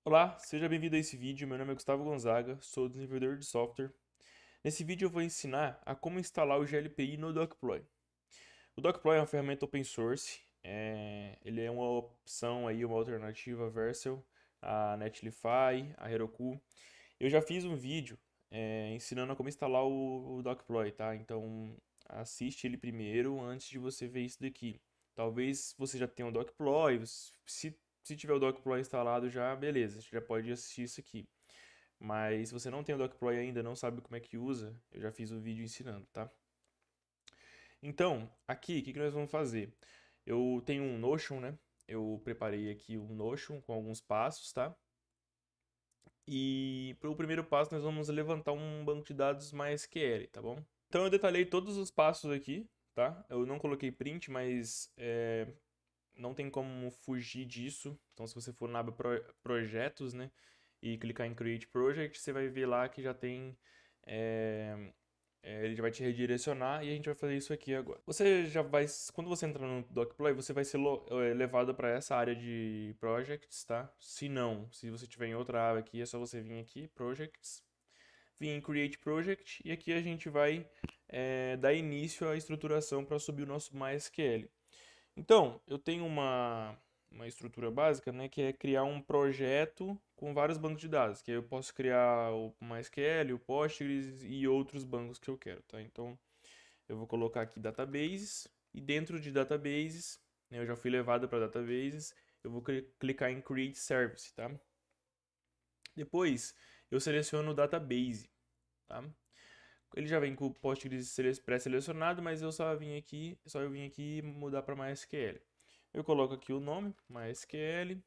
Olá, seja bem-vindo a esse vídeo. Meu nome é Gustavo Gonzaga, sou desenvolvedor de software. Nesse vídeo eu vou ensinar a como instalar o GLPI no Dogploy. O Dogploy é uma ferramenta open source, ele é uma opção aí, uma alternativa Vercel, a Netlify, a Heroku. Eu já fiz um vídeo ensinando a como instalar o Dogploy, tá? Então assiste ele primeiro antes de você ver isso daqui. Talvez você já tenha o Dogploy, se tiver o Dogploy instalado já, beleza, você já pode assistir isso aqui. Mas se você não tem o Dogploy ainda, não sabe como é que usa, eu já fiz o vídeo ensinando, tá? Então, aqui, o que nós vamos fazer? Eu tenho um Notion, né? Eu preparei aqui um Notion com alguns passos, tá? E para o primeiro passo nós vamos levantar um banco de dados MySQL, tá bom? Então eu detalhei todos os passos aqui, tá? Eu não coloquei print, mas não tem como fugir disso. Então se você for na aba Projetos, né? E clicar em Create Project, você vai ver lá que já tem é, ele já vai te redirecionar e a gente vai fazer isso aqui agora. Você já vai, quando você entrar no Dogploy, você vai ser levado para essa área de Projects, tá? Se não, se você tiver em outra aba aqui, é só você vir aqui, Projects, vir em Create Project e aqui a gente vai dar início à estruturação para subir o nosso MySQL. Então, eu tenho uma estrutura básica, né, que é criar um projeto com vários bancos de dados, que aí eu posso criar o MySQL, o Postgres e outros bancos que eu quero, tá? Então, eu vou colocar aqui databases e dentro de databases, né, eu já fui levado para databases, eu vou clicar em Create Service, tá? Depois, eu seleciono o database, tá? Ele já vem com o Postgres pré-selecionado, mas eu vim aqui mudar para MySQL. Eu coloco aqui o nome, MySQL,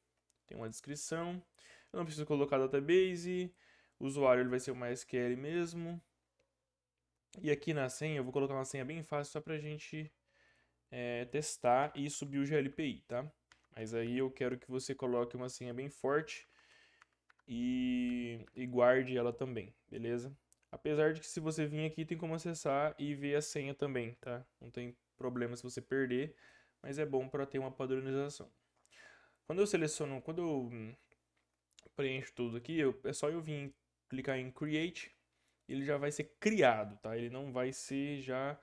tem uma descrição. Eu não preciso colocar database, o usuário ele vai ser o MySQL mesmo. E aqui na senha, eu vou colocar uma senha bem fácil só para a gente testar e subir o GLPI, tá? Mas aí eu quero que você coloque uma senha bem forte e guarde ela também, beleza? Apesar de que se você vir aqui tem como acessar e ver a senha também, tá? Não tem problema se você perder, mas é bom para ter uma padronização. Quando eu preencho tudo aqui, é só eu vir clicar em Create, ele já vai ser criado, tá? Ele não vai ser já,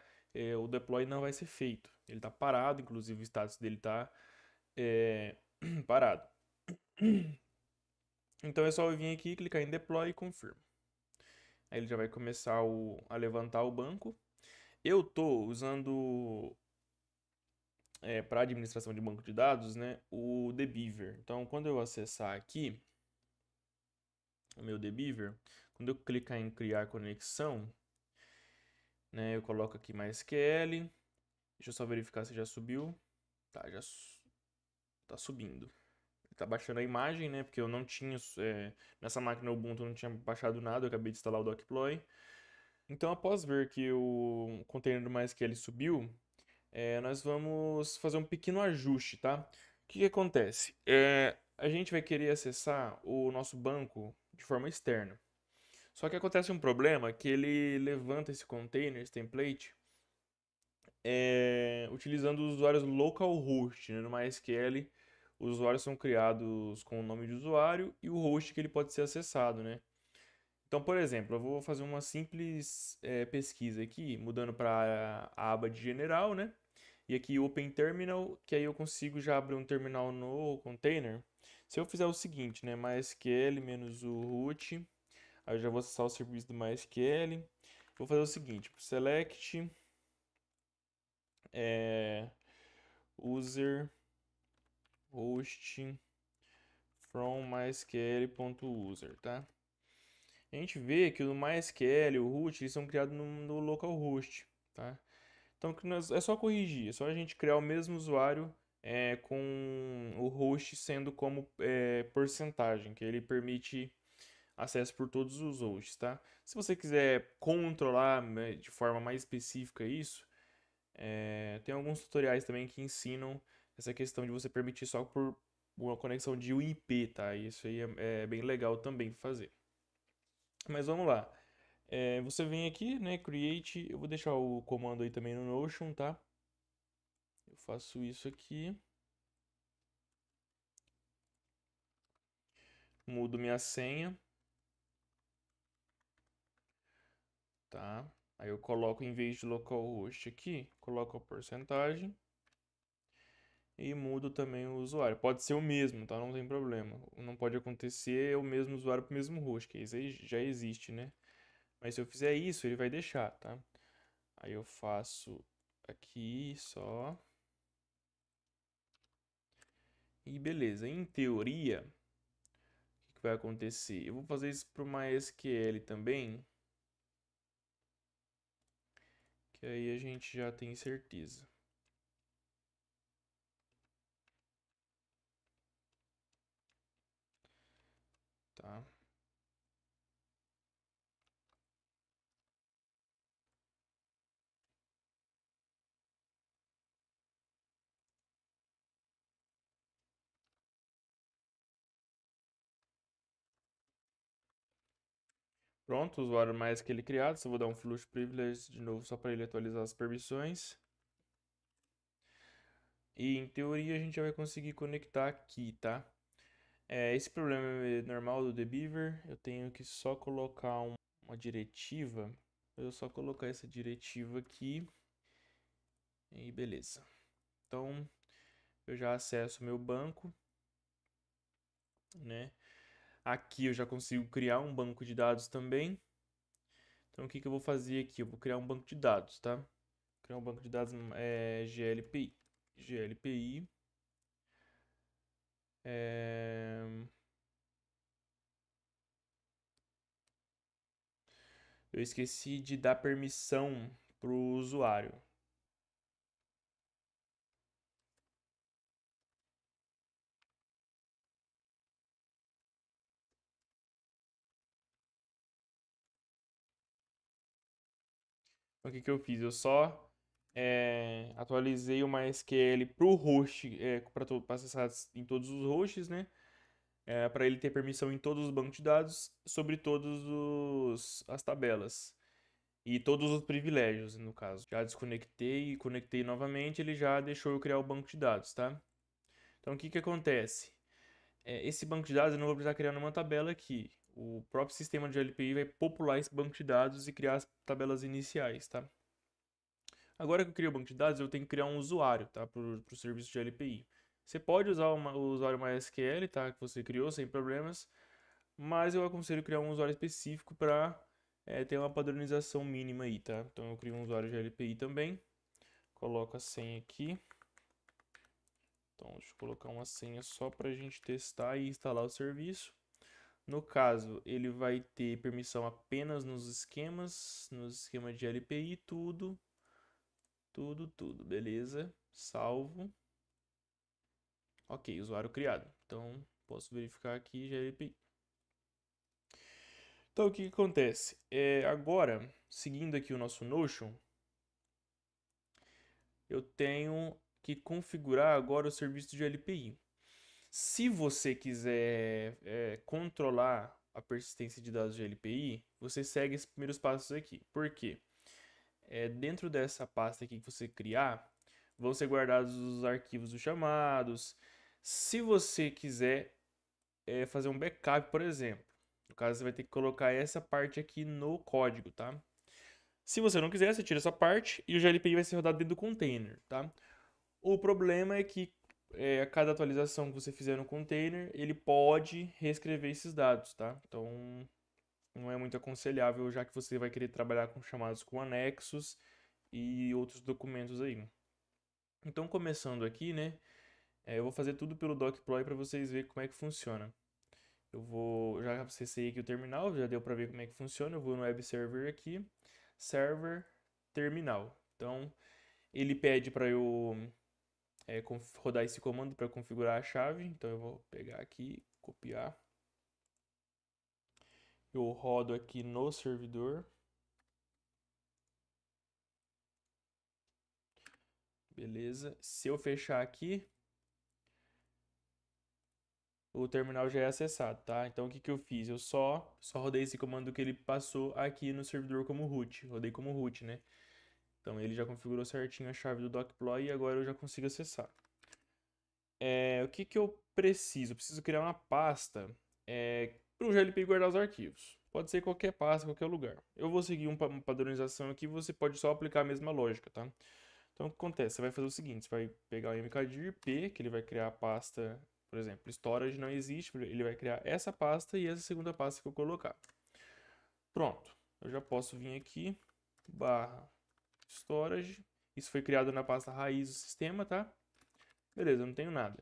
o deploy não vai ser feito. Ele tá parado, inclusive o status dele tá é, parado. Então é só eu vir aqui, clicar em Deploy e Confirm. Aí ele já vai começar a levantar o banco. Eu tô usando para administração de banco de dados, né, o TheBeaver. Então, quando eu acessar aqui o meu TheBeaver, quando eu clicar em criar conexão, né, eu coloco aqui MySQL. Deixa eu só verificar se já subiu. Tá, já tá subindo. Tá baixando a imagem, né, porque eu não tinha nessa máquina Ubuntu eu não tinha baixado nada, eu acabei de instalar o Deploy. Então, após ver que o container do MySQL subiu, nós vamos fazer um pequeno ajuste, tá? O que que acontece? A gente vai querer acessar o nosso banco de forma externa. Só que acontece um problema que ele levanta esse container, esse template, utilizando os usuários localhost, né? No MySQL, os usuários são criados com o nome de usuário e o host que ele pode ser acessado, né? Então, por exemplo, eu vou fazer uma simples pesquisa aqui, mudando para a aba de general, né? E aqui Open Terminal, que aí eu consigo já abrir um terminal no container. Se eu fizer o seguinte, né? MySQL menos o root, aí eu já vou acessar o serviço do MySQL. Vou fazer o seguinte, select é, user host from mysql.user, tá? A gente vê que o MySQL e o root eles são criados no localhost, tá? Então é só corrigir, é só a gente criar o mesmo usuário com o host sendo como porcentagem, que ele permite acesso por todos os hosts, tá? Se você quiser controlar, né, de forma mais específica isso, tem alguns tutoriais também que ensinam essa questão de você permitir só por uma conexão de UIP, tá? Isso aí é bem legal também fazer. Mas vamos lá. Você vem aqui, né, create, eu vou deixar o comando aí também no Notion, tá? Eu faço isso aqui. mudo minha senha, tá? Aí eu coloco, em vez de localhost aqui, coloco a porcentagem e mudo também o usuário. Pode ser o mesmo, tá? Não tem problema. Não pode acontecer o mesmo usuário para o mesmo host, que isso aí já existe, né? Mas se eu fizer isso, ele vai deixar, tá? Aí eu faço aqui só. E beleza. Em teoria, o que vai acontecer? Eu vou fazer isso para o MySQL também, que aí a gente já tem certeza. Tá? Pronto, o usuário MySQL criado. Só vou dar um flush privilege de novo só para ele atualizar as permissões. E em teoria a gente já vai conseguir conectar aqui, tá? Esse problema é normal do dbeaver. Eu tenho que só colocar uma diretiva. Eu só colocar essa diretiva aqui e beleza. Então eu já acesso o meu banco, né? Aqui eu já consigo criar um banco de dados também. Então o que que eu vou fazer aqui? Eu vou criar um banco de dados, tá? Criar um banco de dados GLPI. GLPI. Eu esqueci de dar permissão para o usuário. Então, o que que eu fiz? Eu só atualizei o MySQL para o host, para acessar em todos os hosts, né? Para ele ter permissão em todos os bancos de dados sobre todas as tabelas. E todos os privilégios, no caso. Já desconectei e conectei novamente, ele já deixou eu criar o banco de dados, tá? Então, o que que acontece? Esse banco de dados eu não vou precisar criar numa tabela aqui. O próprio sistema de LPI vai popular esse banco de dados e criar as tabelas iniciais, tá? Agora que eu criei o banco de dados, eu tenho que criar um usuário, tá? Para o serviço de LPI. Você pode usar o usuário MySQL, tá? Que você criou sem problemas, mas eu aconselho criar um usuário específico para ter uma padronização mínima aí, tá? Então eu crio um usuário de LPI também, coloco a senha aqui. Então deixa eu colocar uma senha só para a gente testar e instalar o serviço. No caso, ele vai ter permissão apenas nos esquemas de LPI, tudo, beleza. Salvo. Ok, usuário criado. Então, posso verificar aqui já LPI. Então, o que que acontece? Agora, seguindo aqui o nosso Notion, eu tenho que configurar agora o serviço de LPI. Se você quiser controlar a persistência de dados de LPI, você segue esses primeiros passos aqui. Por quê? Dentro dessa pasta aqui que você criar, vão ser guardados os arquivos dos chamados. Se você quiser fazer um backup, por exemplo, no caso você vai ter que colocar essa parte aqui no código, tá? Se você não quiser, você tira essa parte e o GLPI vai ser rodado dentro do container, tá? O problema é que a cada atualização que você fizer no container, ele pode reescrever esses dados, tá? Então não é muito aconselhável, já que você vai querer trabalhar com chamados com anexos e outros documentos aí. Então, começando aqui, né? Eu vou fazer tudo pelo Docploy para vocês verem como é que funciona. Já acessei aqui o terminal, já deu para ver como é que funciona. Eu vou no web server aqui, server terminal. Então, ele pede para eu rodar esse comando para configurar a chave. Então, eu vou pegar aqui, copiar. Eu rodo aqui no servidor. Beleza. Se eu fechar aqui, o terminal já é acessado, tá? Então o que que eu fiz? Eu só rodei esse comando que ele passou aqui no servidor como root. Rodei como root, né? Então ele já configurou certinho a chave do Docploy e agora eu já consigo acessar. O que que eu preciso? Eu preciso criar uma pasta para o GLPI guardar os arquivos. Pode ser qualquer pasta, qualquer lugar. Eu vou seguir uma padronização aqui, você pode só aplicar a mesma lógica, tá? Então, o que acontece? Você vai fazer o seguinte, você vai pegar o mkdir p, que ele vai criar a pasta, por exemplo, storage não existe, ele vai criar essa pasta e essa segunda pasta que eu colocar. Pronto, eu já posso vir aqui, barra storage, isso foi criado na pasta raiz do sistema, tá? Beleza, eu não tenho nada.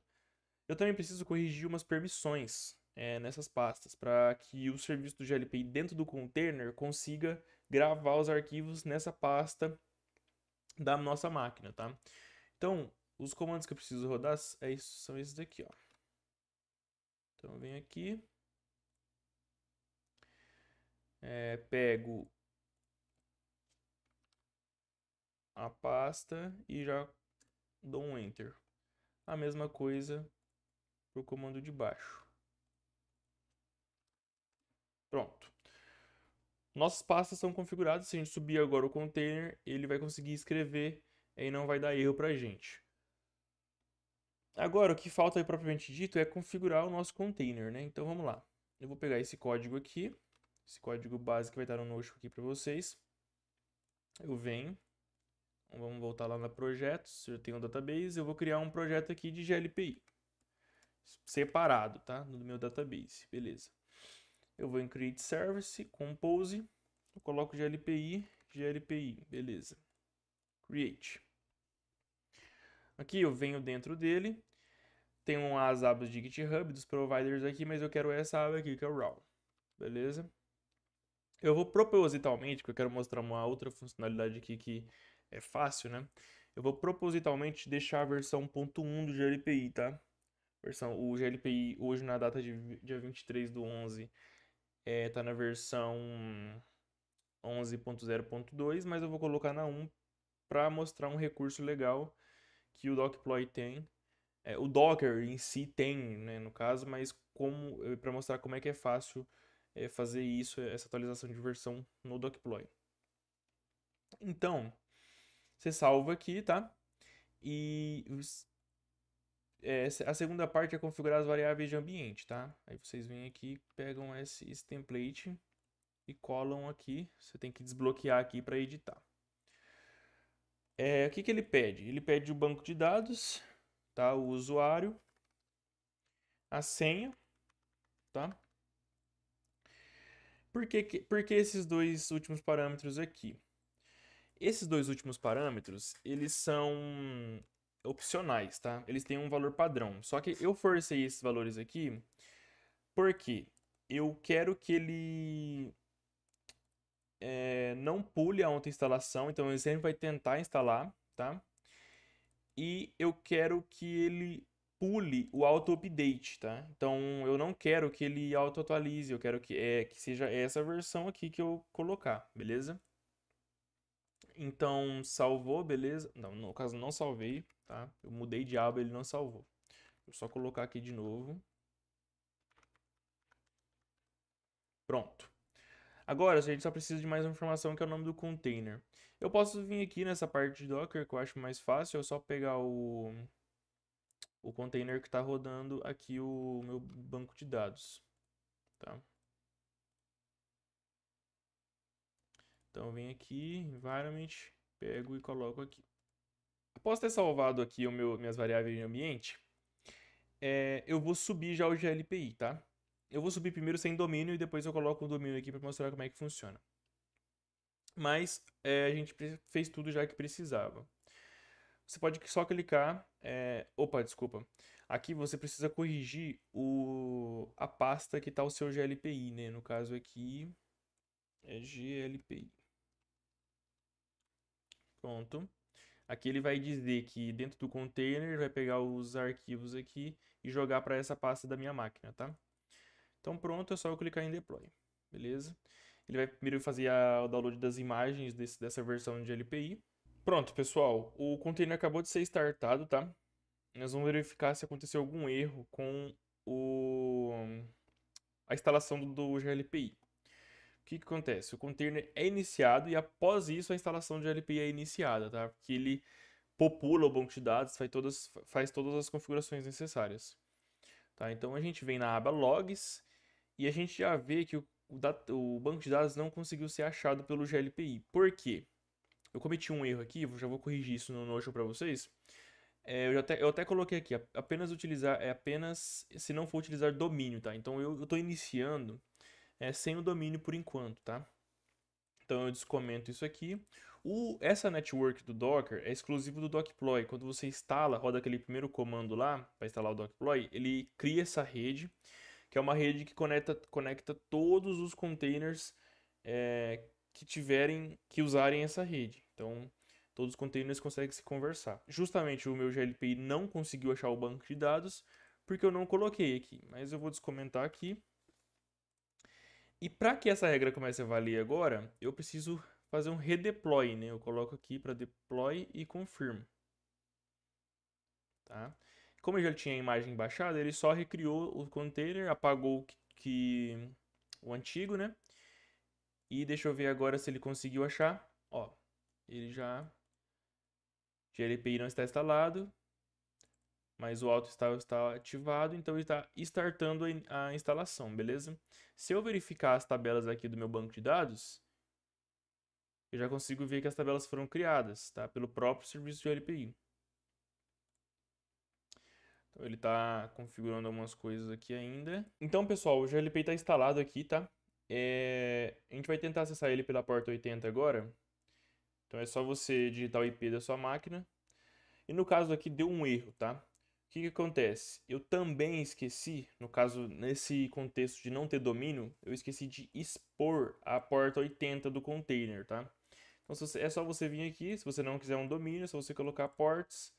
Eu também preciso corrigir umas permissões nessas pastas, para que o serviço do GLPI dentro do container consiga gravar os arquivos nessa pasta da nossa máquina, tá? Então, os comandos que eu preciso rodar são esses daqui, ó. Então, eu venho aqui, pego a pasta e já dou um Enter. A mesma coisa para o comando de baixo. Pronto. Nossas pastas estão configuradas. Se a gente subir agora o container, ele vai conseguir escrever e não vai dar erro pra gente. Agora, o que falta aí propriamente dito é configurar o nosso container, né? Então vamos lá. Eu vou pegar esse código aqui, esse código base que vai estar no Notion aqui para vocês. Eu venho, vamos voltar lá na projetos, eu tenho um database, eu vou criar um projeto aqui de GLPI, separado, tá? No meu database, beleza. Eu vou em Create Service, Compose, eu coloco GLPI, beleza. Create. Aqui eu venho dentro dele, tem as abas de GitHub dos providers aqui, mas eu quero essa aba aqui, que é o RAW, beleza? Eu vou propositalmente, porque eu quero mostrar uma outra funcionalidade aqui que é fácil, né? Eu vou propositalmente deixar a versão 1.1 do GLPI, tá? O GLPI hoje na data de dia 23/11 tá na versão 11.0.2, mas eu vou colocar na 1 para mostrar um recurso legal que o Docploy tem. O Docker em si tem, né, no caso, mas para mostrar como é que é fácil fazer isso, essa atualização de versão no Docploy. Então, você salva aqui, tá? E a segunda parte é configurar as variáveis de ambiente, tá? Aí vocês vêm aqui, pegam esse template e colam aqui. Você tem que desbloquear aqui para editar. O que ele pede? Ele pede o banco de dados, tá? O usuário, a senha, tá? Por que esses dois últimos parâmetros aqui? Esses dois últimos parâmetros, eles são opcionais, tá? Eles têm um valor padrão. Só que eu forcei esses valores aqui porque eu quero que ele não pule a autoinstalação, então ele sempre vai tentar instalar, tá? E eu quero que ele pule o auto-update, tá? Então eu não quero que ele auto-atualize, eu quero que seja essa versão aqui que eu colocar, beleza? Então salvou, beleza? Não, no caso não salvei, tá? Eu mudei de aba, ele não salvou. Vou só colocar aqui de novo. Pronto. Agora, a gente só precisa de mais uma informação que é o nome do container. Eu posso vir aqui nessa parte de Docker, que eu acho mais fácil, é só pegar o container que está rodando aqui o meu banco de dados, tá? Então eu venho aqui, environment, pego e coloco aqui. Após ter salvado aqui minhas variáveis de ambiente, eu vou subir já o GLPI, tá? Eu vou subir primeiro sem domínio e depois eu coloco o domínio aqui para mostrar como é que funciona. Mas a gente fez tudo já que precisava. Você pode só clicar. Opa, desculpa. Aqui você precisa corrigir a pasta que está o seu GLPI, né? No caso aqui é GLPI. Pronto. Aqui ele vai dizer que dentro do container vai pegar os arquivos aqui e jogar para essa pasta da minha máquina, tá? Então pronto, é só eu clicar em deploy, beleza? Ele vai primeiro fazer o download das imagens dessa versão de LPI. Pronto, pessoal, o container acabou de ser startado, tá? Nós vamos verificar se aconteceu algum erro com a instalação do GLPI. O que acontece? O container é iniciado e após isso a instalação do GLPI é iniciada, tá? Porque ele popula o banco de dados, faz todas as configurações necessárias. Tá? Então a gente vem na aba Logs E a gente já vê que o banco de dados não conseguiu ser achado pelo GLPI. Por quê? Eu cometi um erro aqui, já vou corrigir isso no Notion para vocês. Eu até coloquei aqui, apenas utilizar, apenas se não for utilizar domínio, tá? Então eu tô iniciando sem o domínio por enquanto, tá? Então eu descomento isso aqui. Essa network do Docker é exclusivo do Docploy. Quando você instala, roda aquele primeiro comando lá para instalar o Docploy, ele cria essa rede, que é uma rede que conecta todos os containers que usarem essa rede. Então todos os containers conseguem se conversar. Justamente o meu GLPI não conseguiu achar o banco de dados porque eu não coloquei aqui, mas eu vou descomentar aqui. E para que essa regra comece a valer agora, eu preciso fazer um redeploy, né? Eu coloco aqui para deploy e confirm. Tá? Como eu já tinha a imagem baixada, ele só recriou o container, apagou o antigo, né? E deixa eu ver agora se ele conseguiu achar. Ó, ele já... GLPI não está instalado, mas o auto está ativado, então ele está startando a instalação, beleza? Se eu verificar as tabelas aqui do meu banco de dados, eu já consigo ver que as tabelas foram criadas, tá? Pelo próprio serviço de LPI. Então ele está configurando algumas coisas aqui ainda. Então, pessoal, o GLPI está instalado aqui, tá? A gente vai tentar acessar ele pela porta 80 agora. Então é só você digitar o IP da sua máquina. E no caso aqui deu um erro, tá? O que acontece? Eu também esqueci, no caso, nesse contexto de não ter domínio, eu esqueci de expor a porta 80 do container, tá? Então é só você vir aqui, se você não quiser um domínio, é só você colocar ports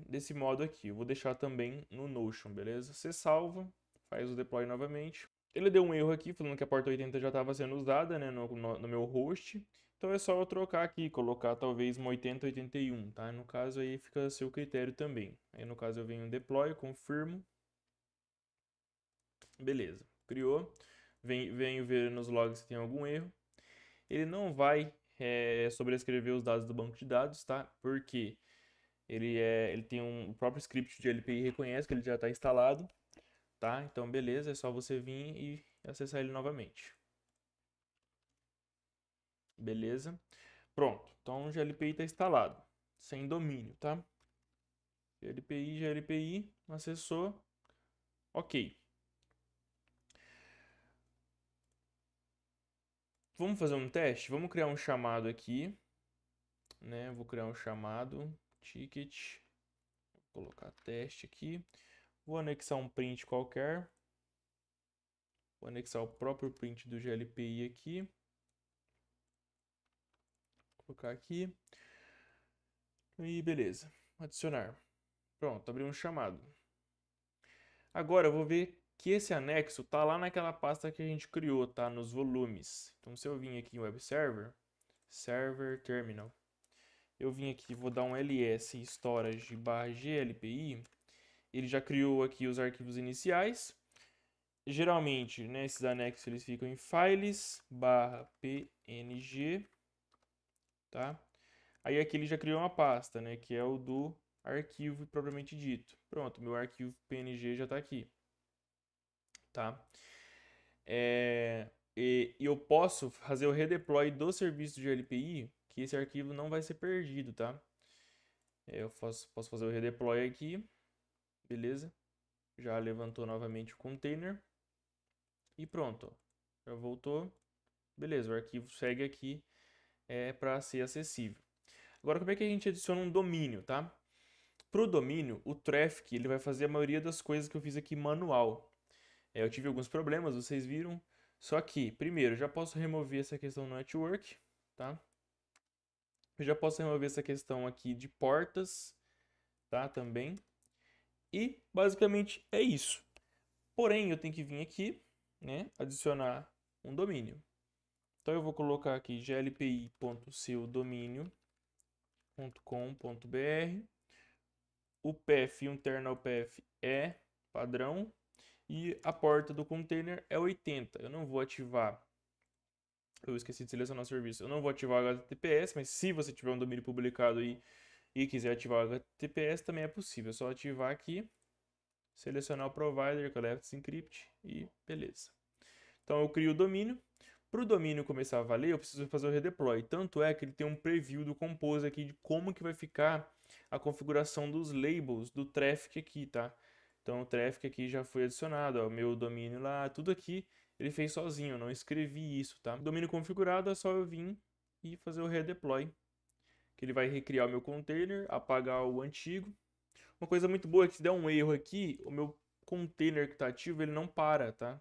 desse modo aqui. Eu vou deixar também no Notion, beleza? Você salva, faz o deploy novamente. Ele deu um erro aqui, falando que a porta 80 já estava sendo usada, né, no meu host. Então é só eu trocar aqui, colocar talvez uma 8081, tá? No caso aí fica a seu critério também. Aí no caso eu venho deploy, confirmo. Beleza, criou. Venho ver nos logs se tem algum erro. Ele não vai sobrescrever os dados do banco de dados, tá? Porque ele tem o próprio script de LPI reconhece que ele já está instalado, tá? Então beleza, é só você vir e acessar ele novamente. Beleza? Pronto, então o GLPI está instalado, sem domínio, tá? GLPI, acessou, ok. Vamos fazer um teste? Vamos criar um chamado aqui, né? Vou criar um chamado, ticket, vou colocar teste aqui. Vou anexar um print qualquer. Vou anexar o próprio print do GLPI aqui. Vou colocar aqui. E beleza, adicionar. Pronto, abriu um chamado. Agora eu vou ver que esse anexo tá lá naquela pasta que a gente criou, tá? Nos volumes. Então se eu vim aqui em Web Server, Server Terminal, eu vim aqui, vou dar um ls storage /glpi, ele já criou aqui os arquivos iniciais. Geralmente, né, esses anexos eles ficam em files /png, tá? Aí aqui ele já criou uma pasta, né, que é o do arquivo propriamente dito. Pronto, meu arquivo PNG já está aqui, tá? E eu posso fazer o redeploy do serviço de LPI, que esse arquivo não vai ser perdido, tá? Eu posso fazer o redeploy aqui, beleza? Já levantou novamente o container e pronto, ó. Já voltou, beleza? O arquivo segue aqui para ser acessível. Agora, como é que a gente adiciona um domínio, tá? Para o domínio, o traffic ele vai fazer a maioria das coisas que eu fiz aqui manual. Eu tive alguns problemas, vocês viram. Só que, primeiro, já posso remover essa questão no network, tá? Eu já posso remover essa questão aqui de portas, tá? Também. E, basicamente, é isso. Porém, eu tenho que vir aqui, né? Adicionar um domínio. Então, eu vou colocar aqui glpi.seudomínio.com.br. O path, o internal path é padrão. E a porta do container é 80. Eu não vou ativar. Eu esqueci de selecionar o serviço. Eu não vou ativar o HTTPS, mas se você tiver um domínio publicado aí e quiser ativar o HTTPS, também é possível. É só ativar aqui, selecionar o provider com a Let's Encrypt e beleza. Então eu crio o domínio. Para o domínio começar a valer, eu preciso fazer o redeploy. Tanto é que ele tem um preview do Compose aqui de como que vai ficar a configuração dos labels do traffic aqui, tá? Então o traffic aqui já foi adicionado, ó, o meu domínio lá, tudo aqui ele fez sozinho, eu não escrevi isso, tá? Domínio configurado é só eu vir e fazer o redeploy, que ele vai recriar o meu container, apagar o antigo. Uma coisa muito boa é que se der um erro aqui, o meu container que está ativo, ele não para, tá?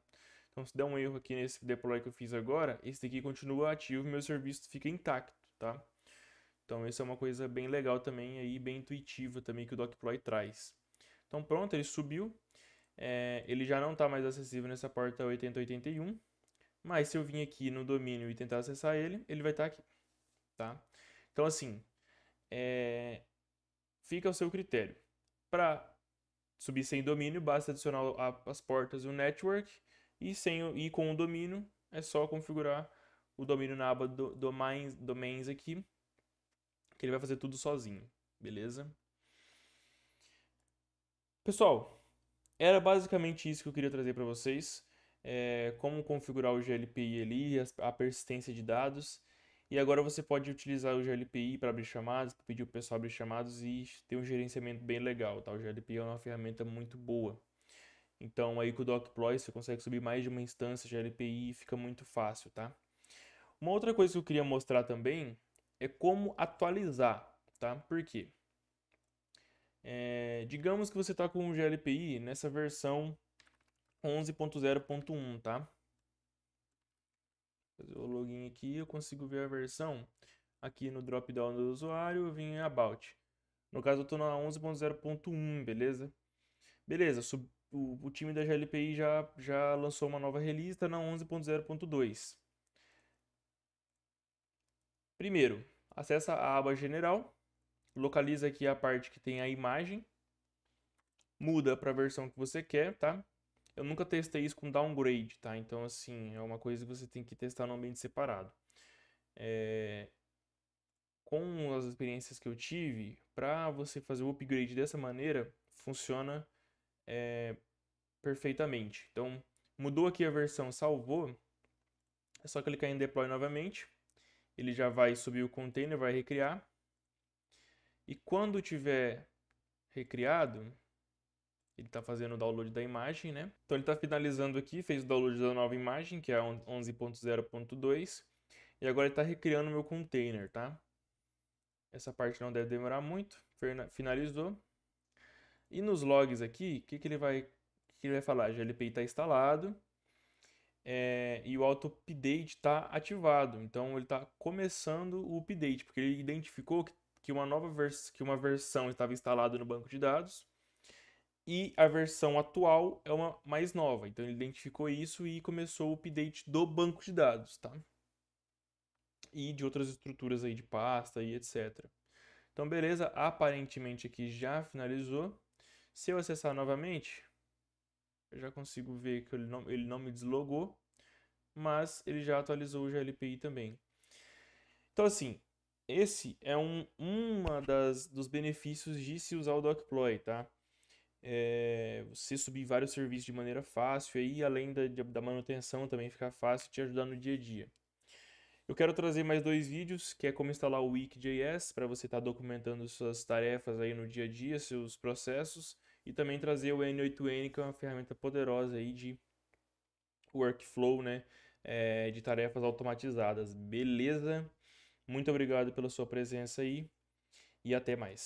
Então se der um erro aqui nesse deploy que eu fiz agora, esse daqui continua ativo e meu serviço fica intacto, tá? Então isso é uma coisa bem legal também, aí, bem intuitiva também que o Deploy traz. Então pronto, ele subiu. Ele já não está mais acessível nessa porta 8081, mas se eu vir aqui no domínio e tentar acessar ele, ele vai estar aqui, tá? Então assim, fica ao seu critério. Para subir sem domínio, basta adicionar as portas e o network, e com o domínio é só configurar o domínio na aba domains aqui, que ele vai fazer tudo sozinho, beleza? Pessoal, era basicamente isso que eu queria trazer para vocês. Como configurar o GLPI ali, a persistência de dados. E agora você pode utilizar o GLPI para abrir chamadas, para pedir o pessoal abrir chamadas e ter um gerenciamento bem legal, tá? O GLPI é uma ferramenta muito boa. Então aí com o Deploy você consegue subir mais de uma instância GLPI e fica muito fácil, tá? Uma outra coisa que eu queria mostrar também é como atualizar, tá? Por quê? Digamos que você está com o GLPI nessa versão 11.0.1, tá? Vou fazer o login aqui, eu consigo ver a versão. Aqui no drop-down do usuário, eu vim em About. No caso, eu estou na 11.0.1, beleza? Beleza, o time da GLPI já lançou uma nova release, está na 11.0.2. Primeiro, acessa a aba General, localiza aqui a parte que tem a imagem, muda para a versão que você quer, tá? Eu nunca testei isso com downgrade, tá? Então, assim, é uma coisa que você tem que testar no ambiente separado. Com as experiências que eu tive, para você fazer o upgrade dessa maneira, funciona perfeitamente. Então, mudou aqui a versão, salvou, é só clicar em Deploy novamente. Ele já vai subir o container, vai recriar. E quando tiver recriado, ele está fazendo o download da imagem, né? Então ele está finalizando aqui, fez o download da nova imagem, que é a 11.0.2. E agora ele está recriando o meu container, tá? Essa parte não deve demorar muito. Finalizou. E nos logs aqui, o que ele vai falar? A GLPI está instalado e o auto-update está ativado. Então ele está começando o update, porque ele identificou que uma versão estava instalada no banco de dados e a versão atual é uma mais nova. Então ele identificou isso e começou o update do banco de dados, tá? E de outras estruturas aí de pasta e etc. Então beleza, aparentemente aqui já finalizou. Se eu acessar novamente, eu já consigo ver que ele não me deslogou, mas ele já atualizou o GLPI também. Então assim, esse é dos benefícios de se usar o Deploy, tá? Você subir vários serviços de maneira fácil, aí além da manutenção também ficar fácil te ajudar no dia a dia. Eu quero trazer mais 2 vídeos, que é como instalar o Wiki.js, para você estar documentando suas tarefas aí no dia a dia, seus processos, e também trazer o N8N, que é uma ferramenta poderosa aí de workflow, né, de tarefas automatizadas. Beleza? Muito obrigado pela sua presença aí e até mais.